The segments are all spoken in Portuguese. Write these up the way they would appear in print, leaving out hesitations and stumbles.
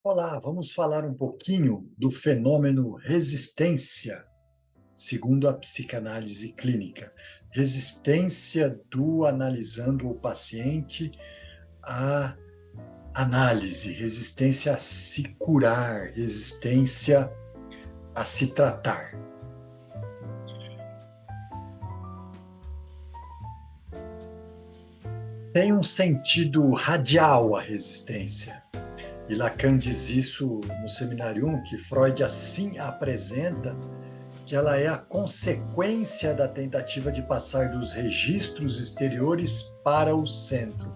Olá, vamos falar um pouquinho do fenômeno resistência, segundo a psicanálise clínica. Resistência do analisando o paciente à análise, resistência a se curar, resistência a se tratar. Tem um sentido radial a resistência. E Lacan diz isso no Seminário 1, que Freud assim apresenta que ela é a consequência da tentativa de passar dos registros exteriores para o centro.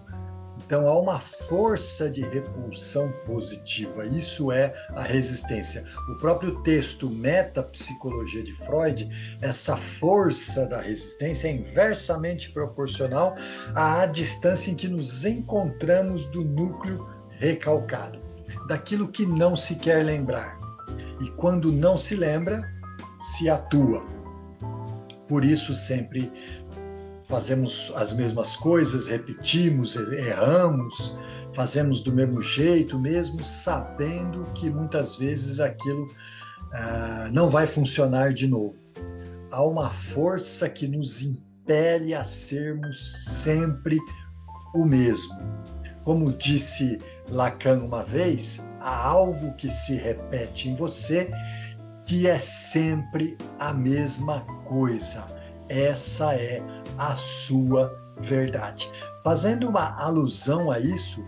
Então, há uma força de repulsão positiva, isso é a resistência. O próprio texto Metapsicologia de Freud, essa força da resistência é inversamente proporcional à distância em que nos encontramos do núcleo recalcado, daquilo que não se quer lembrar. E quando não se lembra, se atua. Por isso sempre fazemos as mesmas coisas, repetimos, erramos, fazemos do mesmo jeito, mesmo sabendo que muitas vezes aquilo não vai funcionar de novo. Há uma força que nos impele a sermos sempre o mesmo. Como disse Lacan uma vez, há algo que se repete em você que é sempre a mesma coisa. Essa é a sua verdade. Fazendo uma alusão a isso,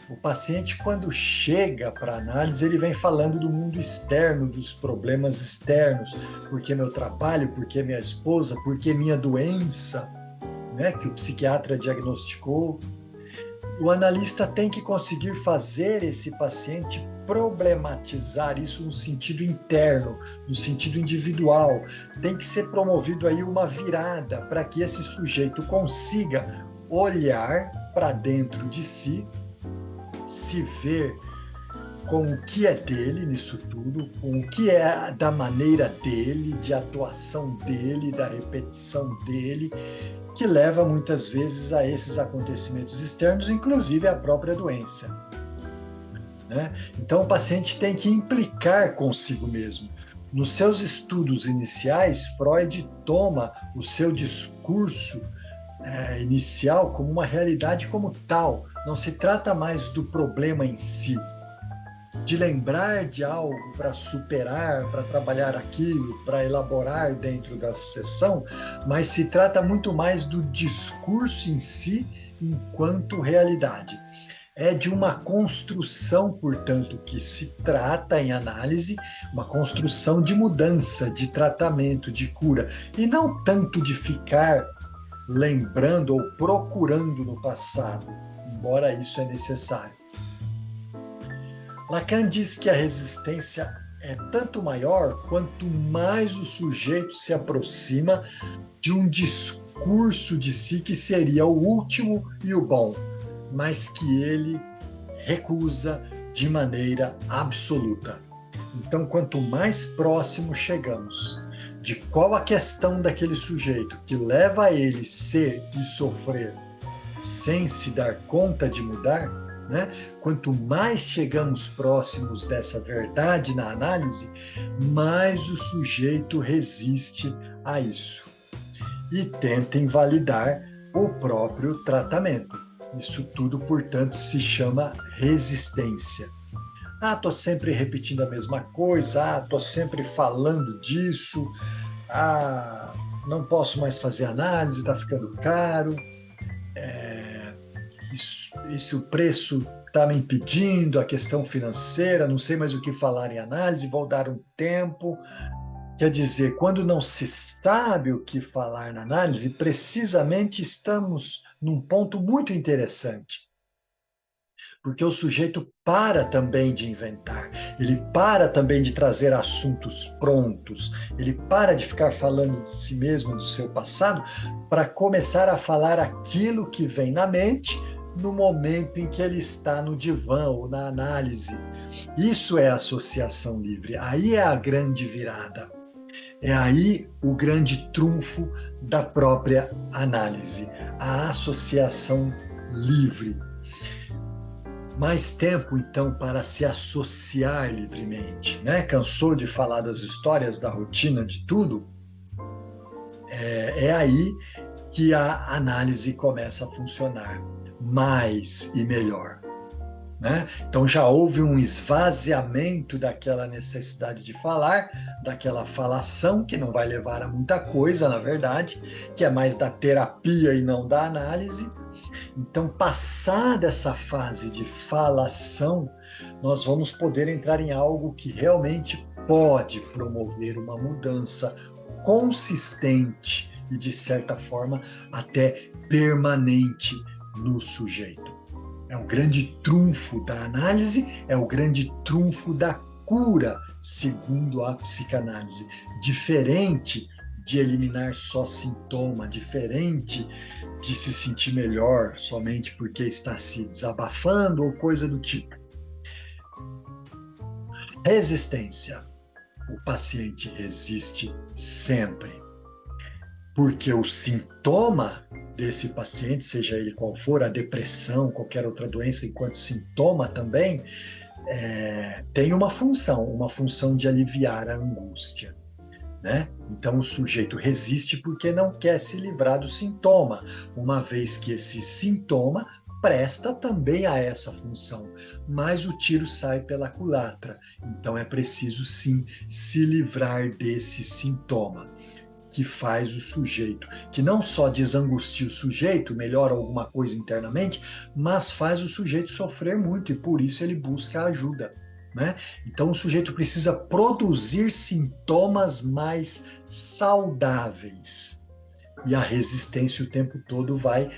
o paciente, quando chega para análise, ele vem falando do mundo externo, dos problemas externos, porque meu trabalho, porque minha esposa, porque minha doença, né, que o psiquiatra diagnosticou. O analista tem que conseguir fazer esse paciente problematizar isso no sentido interno, no sentido individual. Tem que ser promovido aí uma virada para que esse sujeito consiga olhar para dentro de si, se ver com o que é dele nisso tudo, com o que é da maneira dele, de atuação dele, da repetição dele, que leva muitas vezes a esses acontecimentos externos, inclusive a própria doença. Né? Então, o paciente tem que implicar consigo mesmo. Nos seus estudos iniciais, Freud toma o seu discurso inicial como uma realidade como tal. Não se trata mais do problema em si, de lembrar de algo para superar, para trabalhar aquilo, para elaborar dentro da sessão, mas se trata muito mais do discurso em si enquanto realidade. É de uma construção, portanto, que se trata em análise, uma construção de mudança, de tratamento, de cura, e não tanto de ficar lembrando ou procurando no passado, embora isso é necessário. Lacan diz que a resistência é tanto maior quanto mais o sujeito se aproxima de um discurso de si que seria o último e o bom, mas que ele recusa de maneira absoluta. Então, quanto mais próximo chegamos de qual a questão daquele sujeito que leva a ele ser e sofrer sem se dar conta de mudar, né? Quanto mais chegamos próximos dessa verdade na análise, mais o sujeito resiste a isso e tenta invalidar o próprio tratamento. Isso tudo, portanto, se chama resistência. Estou sempre repetindo a mesma coisa, estou sempre falando disso, não posso mais fazer análise, está ficando caro, o preço está me impedindo, a questão financeira, não sei mais o que falar em análise, vou dar um tempo. Quer dizer, quando não se sabe o que falar na análise, precisamente estamos num ponto muito interessante. Porque o sujeito para também de inventar, ele para também de trazer assuntos prontos, ele para de ficar falando de si mesmo, do seu passado, para começar a falar aquilo que vem na mente no momento em que ele está no divã ou na análise. Isso é associação livre, aí é a grande virada. É aí o grande trunfo da própria análise, a associação livre. Mais tempo, então, para se associar livremente, né? Cansou de falar das histórias, da rotina, de tudo? É aí que a análise começa a funcionar mais e melhor, né? Então já houve um esvaziamento daquela necessidade de falar, daquela falação, que não vai levar a muita coisa, na verdade, que é mais da terapia e não da análise. Então, passada essa fase de falação, nós vamos poder entrar em algo que realmente pode promover uma mudança consistente e, de certa forma, até permanente no sujeito. É o grande trunfo da análise, é o grande trunfo da cura, segundo a psicanálise. Diferente de eliminar só sintoma, diferente de se sentir melhor somente porque está se desabafando ou coisa do tipo. Resistência. O paciente resiste sempre, porque o sintoma desse paciente, seja ele qual for, a depressão, qualquer outra doença, enquanto sintoma também, tem uma função de aliviar a angústia, né? Então o sujeito resiste porque não quer se livrar do sintoma, uma vez que esse sintoma presta também a essa função, mas o tiro sai pela culatra. Então é preciso sim se livrar desse sintoma, que faz o sujeito, que não só desangustia o sujeito, melhora alguma coisa internamente, mas faz o sujeito sofrer muito e por isso ele busca ajuda, né? Então o sujeito precisa produzir sintomas mais saudáveis. E a resistência o tempo todo vai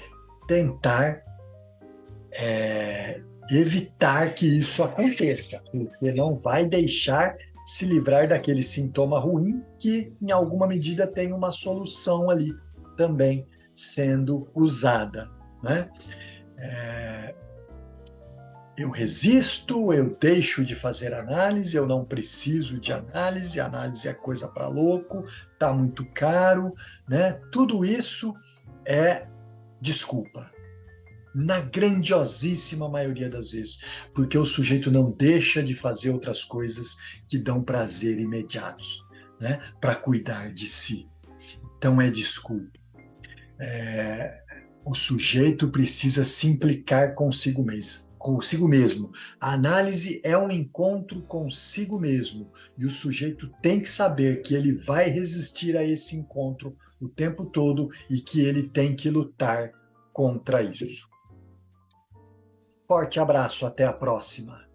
tentar evitar que isso aconteça, porque não vai deixar se livrar daquele sintoma ruim que, em alguma medida, tem uma solução ali também sendo usada, né? Eu resisto, eu deixo de fazer análise, eu não preciso de análise, análise é coisa para louco, está muito caro, né? Tudo isso é desculpa, na grandiosíssima maioria das vezes, porque o sujeito não deixa de fazer outras coisas que dão prazer imediatos, né? Para cuidar de si. Então é desculpa. O sujeito precisa se implicar consigo mesmo. Consigo mesmo. A análise é um encontro consigo mesmo e o sujeito tem que saber que ele vai resistir a esse encontro o tempo todo e que ele tem que lutar contra isso. Forte abraço, até a próxima.